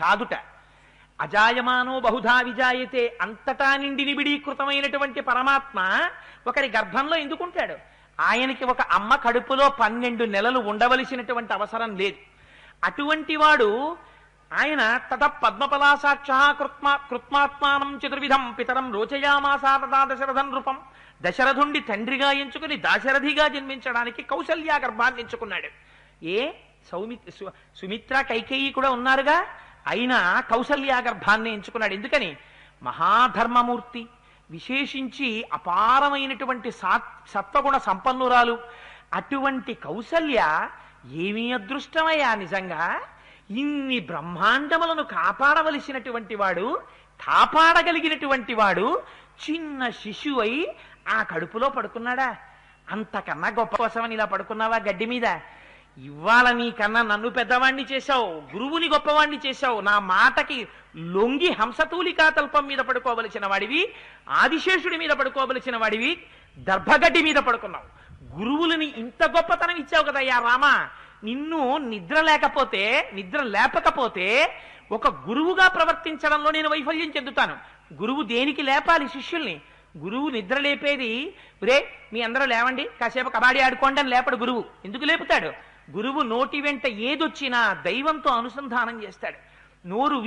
కాదుట. అజాయమానో బహుధా విజాయతే, అంతటా నిండి నిబిడీకృతమైనటువంటి పరమాత్మ ఒకరి గర్భంలో ఎందుకుంటాడు? ఆయనకి ఒక అమ్మ కడుపులో 12 నెలలు ఉండవలసినటువంటి అవసరం లేదు. అటువంటి వాడు ఆయన తత పద్మపలాసాక్ష కృత్మాత్మానం చతుర్విధం పితరం రోచయామాసా తదా దశరథం నృపం. దశరథుండి తండ్రిగా ఎంచుకుని దాశరథిగా జన్మించడానికి కౌసల్యా గర్భాన్ని ఎంచుకున్నాడు. సుమిత్ర కైకేయి కూడా ఉన్నారుగా, అయినా కౌసల్యా గర్భాన్ని ఎంచుకున్నాడు. ఎందుకని? మహాధర్మమూర్తి, విశేషించి అపారమైనటువంటి సత్వగుణ సంపన్నురాలు. అటువంటి కౌసల్య ఏమీ అదృష్టమయ్యా నిజంగా! ఇన్ని బ్రహ్మాండములను కాపాడవలసినటువంటి వాడు, కాపాడగలిగినటువంటి వాడు చిన్న శిశువై ఆ కడుపులో పడుకున్నాడా? అంతకన్నా గొప్ప కోసమని ఇలా పడుకున్నావా గడ్డి మీద? ఇవాళ నీకన్నా నన్ను పెద్దవాణ్ణి చేశావు, గురువుని గొప్పవాణ్ణి చేశావు. నా మాటకి లొంగి హంసతూలికా తల్పం మీద పడుకోవలసిన వాడివి, ఆదిశేషుడి మీద పడుకోవలసిన వాడివి, దర్భగడ్డి మీద పడుకున్నావు. గురువులని ఇంత గొప్పతనం ఇచ్చావు కదయ్యా రామ. నిన్ను నిద్ర లేపకపోతే ఒక గురువుగా ప్రవర్తించడంలో నేను వైఫల్యం చెందుతాను. గురువు దేనికి లేపాలి శిష్యుల్ని? గురువు నిద్ర లేపేది, రే మీ అందరూ లేవండి కాసేపు కబాడీ ఆడుకోండి అని లేపడు గురువు. ఎందుకు లేపుతాడు? గురువు నోటి వెంట ఏదొచ్చినా దైవంతో అనుసంధానం చేస్తాడు. నోరు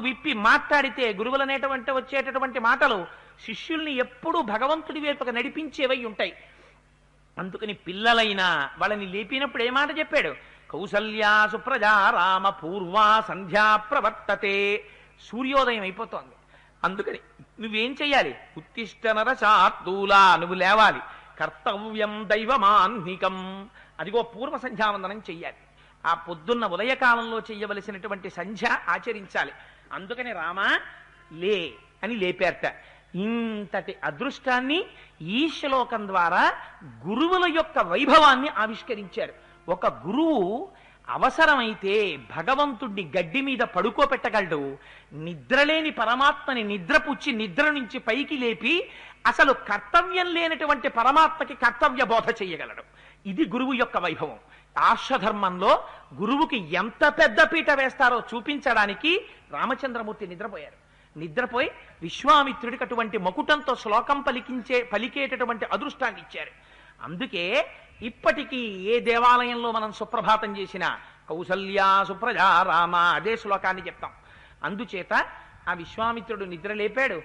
విప్పి మాట్లాడితే గురువులనేటువంటి వచ్చేటటువంటి మాటలు శిష్యుల్ని ఎప్పుడూ భగవంతుడి వైపుకు నడిపించేవై ఉంటాయి. అందుకని పిల్లలైనా వాళ్ళని లేపినప్పుడు ఏ మాట చెప్పాడు? కౌసల్యా సుప్రజా రామ పూర్వా సంధ్యా ప్రవర్తతే. సూర్యోదయం అయిపోతోంది. అందుకని నువ్వేం చెయ్యాలి? ఉత్తిష్ట నరశార్దూలా, నువ్వు లేవాలి. కర్తవ్యం దైవమాన్నికం, అదిగో పూర్వ సంధ్యావందనం చెయ్యాలి. ఆ పొద్దున్న ఉదయకాలంలో చెయ్యవలసినటువంటి సంధ్య ఆచరించాలి. అందుకని రామ లే అని లేపారట. ఇంతటి అదృష్టాన్ని ఈ శ్లోకం ద్వారా గురువుల యొక్క వైభవాన్ని ఆవిష్కరించారు. ఒక గురువు అవసరమైతే భగవంతుడిని గడ్డి మీద పడుకోబెట్టగలడు. నిద్రలేని పరమాత్మని నిద్రపుచ్చి నిద్ర నుంచి పైకి లేపి అసలు కర్తవ్యం లేనటువంటి పరమాత్మకి కర్తవ్య బోధ చెయ్యగలడు. ఇది గురువు యొక్క వైభవం. ఆర్షధర్మంలో గురువుకి ఎంత పెద్ద పీట వేస్తారో చూపించడానికి రామచంద్రమూర్తి నిద్రపోయి విశ్వామిత్రుడికి అటువంటి మకుటంతో శ్లోకం పలికేటటువంటి అదృష్టాన్ని ఇచ్చారు. అందుకే ఇప్పటికీ ఏ దేవాలయంలో మనం సుప్రభాతం చేసినా కౌసల్యా సుప్రజా రామ అదే శ్లోకాన్ని చెప్తాం. అందుచేత ఆ విశ్వామిత్రుడు నిద్ర లేపాడు.